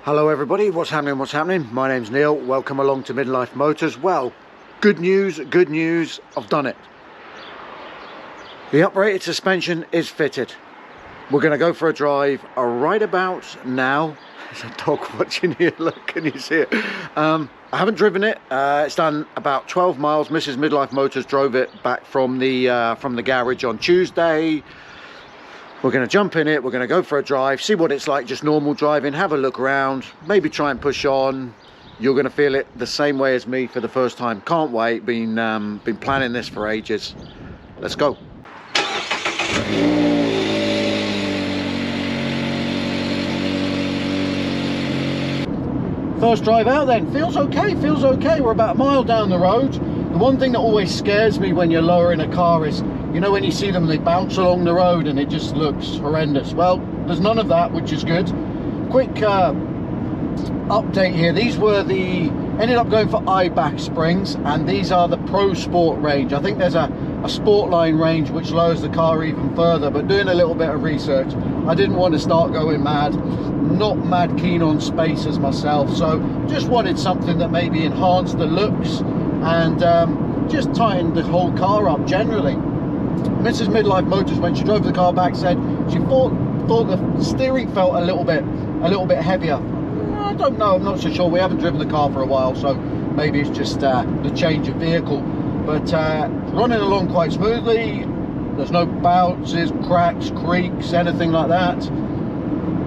Hello everybody, what's happening? My name's Neil, welcome along to Midlife Motors. Well, good news, I've done it. The uprated suspension is fitted. We're going to go for a drive right about now. There's a dog watching here, look, can you see it? I haven't driven it, it's done about 12 miles. Mrs. Midlife Motors drove it back from the garage on Tuesday. We're going to jump in it, we're going to go for a drive, see what it's like, just normal driving, have a look around, maybe try and push on. You're going to feel it the same way as me for the first time. Can't wait, been planning this for ages. Let's go. First drive out then, feels okay, we're about a mile down the road. The one thing that always scares me when you're lowering a car is, you know, when you see them, they bounce along the road and it just looks horrendous. Well, there's none of that, which is good. Quick update here. These were ended up going for IBAC springs, and these are the Pro Sport range. I think there's a Sport line range which lowers the car even further, but doing a little bit of research, I didn't want to start going mad. Not mad keen on spacers myself, so just wanted something that maybe enhanced the looks and just tightened the whole car up generally. Mrs. Midlife Motors, when she drove the car back, said she thought the steering felt a little bit heavier. I don't know, I'm not so sure. We haven't driven the car for a while, so maybe it's just the change of vehicle. But running along quite smoothly. There's no bounces, cracks, creaks, anything like that.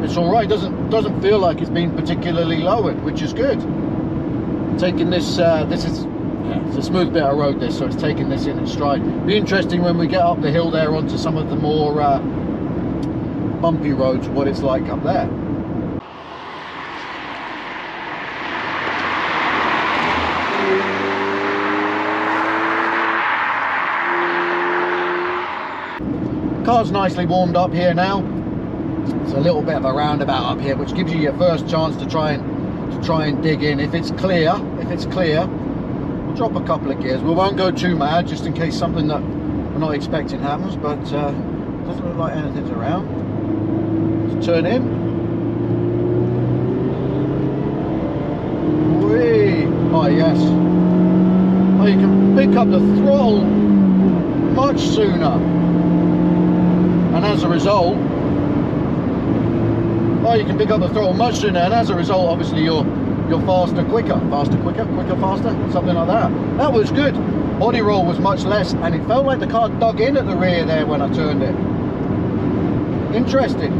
It's all right. Doesn't feel like it's been particularly lowered, which is good. Taking this, it's a smooth bit of road, this, so it's taking this in its stride. Be interesting when we get up the hill there onto some of the more bumpy roads, what it's like up there. Car's nicely warmed up here now. It's a little bit of a roundabout up here, which gives you your first chance to try and dig in. If it's clear, we'll drop a couple of gears. We won't go too mad, just in case something that we're not expecting happens, but doesn't look like anything's around. Let's turn in. Whee! Oh yes. Oh, you can pick up the throttle much sooner. And as a result, you can pick up the throttle much sooner, and as a result, obviously you're faster, quicker, something like that. That was good. Body roll was much less, and it felt like the car dug in at the rear there when I turned it. Interesting.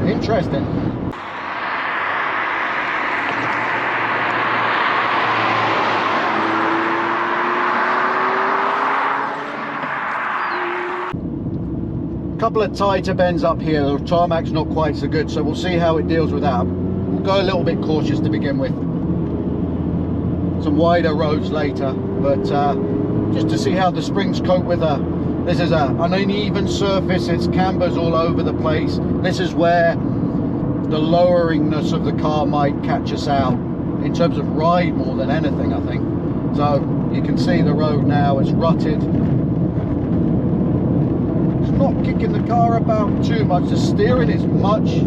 Couple of tighter bends up here. The tarmac's not quite so good, so we'll see how it deals with that. We'll go a little bit cautious to begin with. Some wider roads later, but just to see how the springs cope with this is an uneven surface. It's cambers all over the place. This is where the loweringness of the car might catch us out in terms of ride more than anything, I think. So you can see the road now, it's rutted. Not kicking the car about too much. The steering is much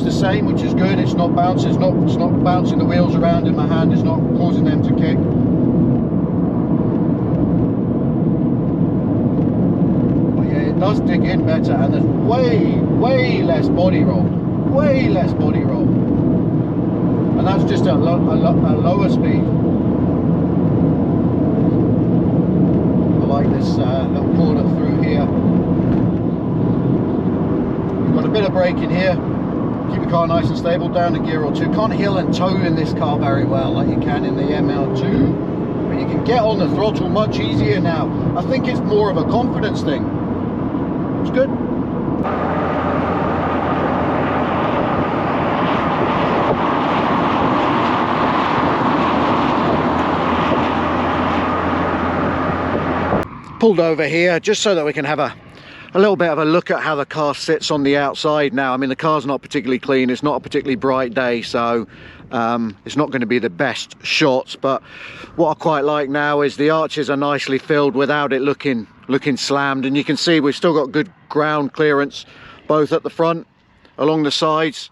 the same, which is good. It's not bouncing. It's not bouncing the wheels around in my hand. It's not causing them to kick. But yeah, it does dig in better, and there's way less body roll. And that's just a lower speed. Like this little corner through here. You've got a bit of braking here. Keep the car nice and stable. Down a gear or two. Can't heel and toe in this car very well like you can in the ML2, but you can get on the throttle much easier now. I think it's more of a confidence thing. It's good. Pulled over here just so that we can have a little bit of a look at how the car sits on the outside now. I mean, the car's not particularly clean, it's not a particularly bright day, so it's not going to be the best shots, but what I quite like now is the arches are nicely filled without it looking slammed, and you can see we've still got good ground clearance both at the front, along the sides.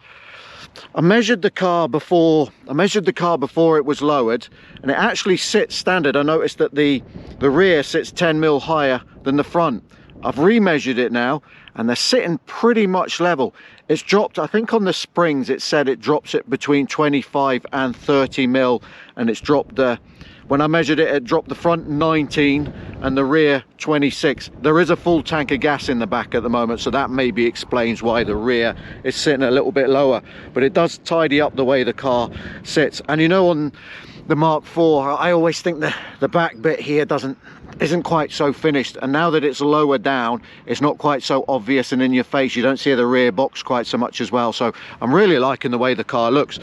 I measured the car before it was lowered, and it actually sits standard. I noticed that the rear sits 10 mil higher than the front. I've remeasured it now, and they're sitting pretty much level. It's dropped, I think on the springs it said it drops it between 25 and 30 mil, and it's dropped when I measured it, it dropped the front 19 and the rear 26. There is a full tank of gas in the back at the moment, so that maybe explains why the rear is sitting a little bit lower, but it does tidy up the way the car sits. And you know, on the Mark IV, I always think the back bit here isn't quite so finished, and now that it's lower down, it's not quite so obvious and in your face. You don't see the rear box quite so much as well, so I'm really liking the way the car looks.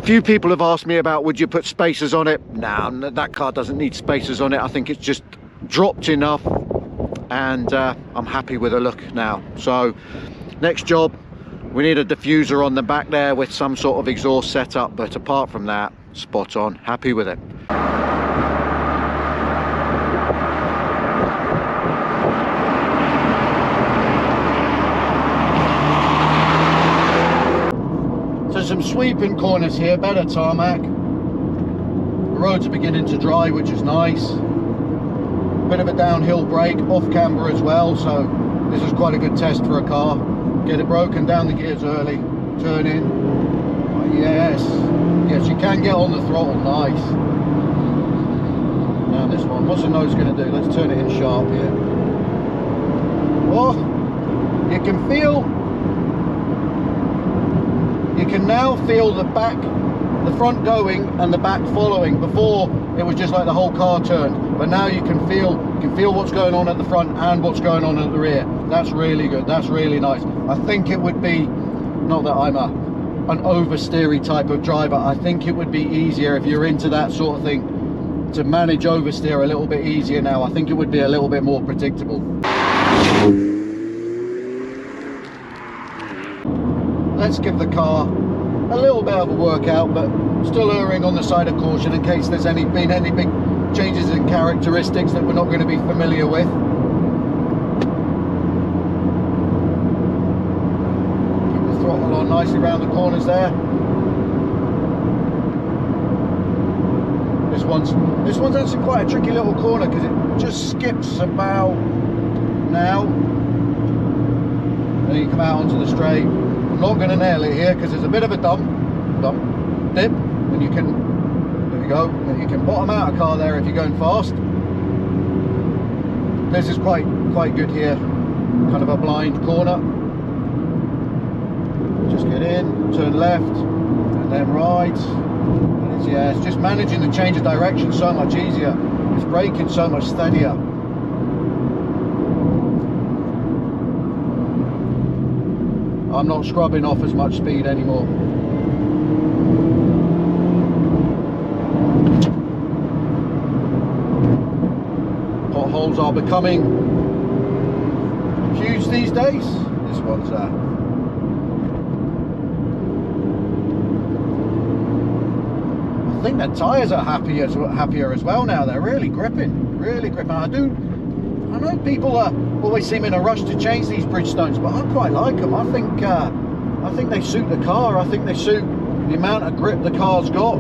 Few people have asked me about, would you put spacers on it? No, that car doesn't need spacers on it. I think it's just dropped enough, and I'm happy with the look now. So next job, we need a diffuser on the back there with some sort of exhaust setup, but apart from that, spot on, happy with it. So some sweeping corners here, better tarmac. The roads are beginning to dry, which is nice. Bit of a downhill brake, off camber as well, so this is quite a good test for a car. Get it broken, down the gears early, turn in. Oh, yes, you can get on the throttle, nice. Now this one, what's the nose going to do? Let's turn it in sharp here. Oh, you can now feel the front going and the back following. Before it was just like the whole car turned, but now you can feel what's going on at the front and what's going on at the rear. That's really good, that's really nice. I think it would be, not that I'm an oversteery type of driver, I think it would be easier if you're into that sort of thing to manage oversteer a little bit easier now. I think it would be a little bit more predictable. Let's give the car a little bit of a workout, but still erring on the side of caution in case there's been any big changes in characteristics that we're not going to be familiar with. Keep the throttle on nicely around the corners there. This one's actually quite a tricky little corner because it just skips about now. Then you come out onto the straight. I'm not going to nail it here because there's a bit of a dump dip, and you can, there we go, and you can bottom out a car there if you're going fast. This is quite good here, kind of a blind corner. Just get in, turn left, and then right. And it's just managing the change of direction so much easier. It's braking so much steadier. I'm not scrubbing off as much speed anymore. Potholes are becoming huge these days. This one's I think the tyres are happier as well now. They're really gripping, I know people are always seem in a rush to change these Bridgestones, but I quite like them. I think they suit the car. I think they suit the amount of grip the car's got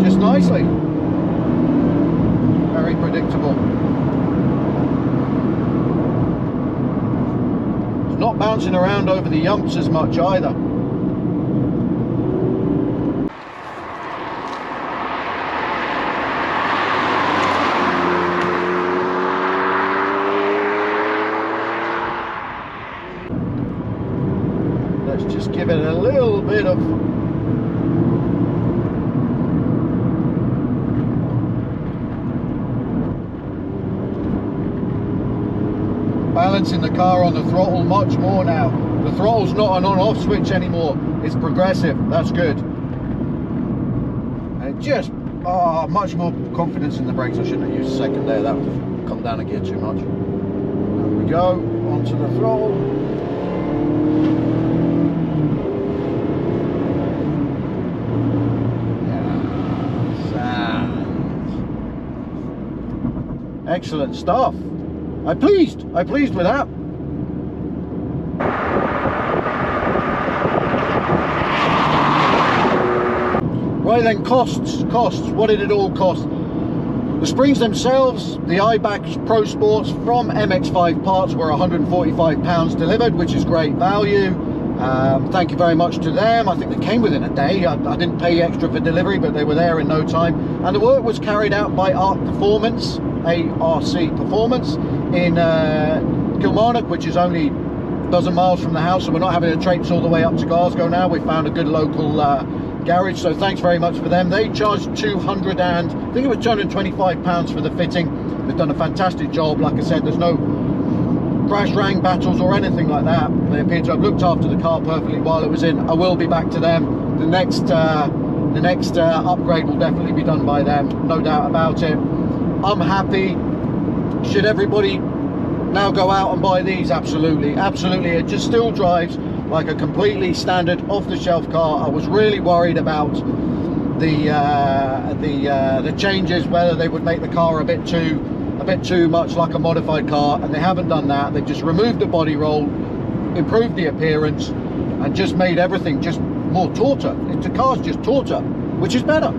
just nicely. Very predictable. It's not bouncing around over the yumps as much either. Just give it a little bit of balancing the car on the throttle much more now. The throttle's not an on-off switch anymore, it's progressive. That's good. And it just much more confidence in the brakes. I shouldn't have used a second there, that would come down a gear too much. There we go, onto the throttle. Excellent stuff. I'm pleased with that. Right then, costs. What did it all cost? The springs themselves, the iBack Pro Sports from MX5 Parts, were £145 delivered, which is great value. Thank you very much to them. I think they came within a day. I didn't pay extra for delivery, but they were there in no time. And the work was carried out by ARC Performance, ARC Performance, in Kilmarnock, which is only a dozen miles from the house, so we're not having to traipse all the way up to Glasgow now. We found a good local garage, so thanks very much for them. They charged I think it was £225 for the fitting. They've done a fantastic job. Like I said, there's no crash rang battles or anything like that. They appear to have looked after the car perfectly while it was in. I will be back to them. The next upgrade will definitely be done by them, no doubt about it. I'm happy. Should everybody now go out and buy these? Absolutely. It just still drives like a completely standard off-the-shelf car. I was really worried about the changes, whether they would make the car a bit too much like a modified car, and they haven't done that. They've just removed the body roll, improved the appearance, and just made everything just more tauter. The car's just tauter, which is better.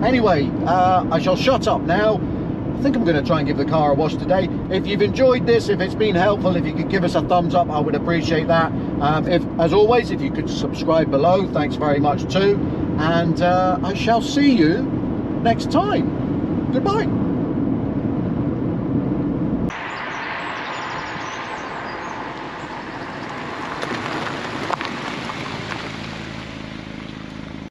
Anyway, I shall shut up now. I think I'm going to try and give the car a wash today. If you've enjoyed this, if it's been helpful, if you could give us a thumbs up, I would appreciate that. As always, if you could subscribe below, thanks very much too. And I shall see you next time. Goodbye.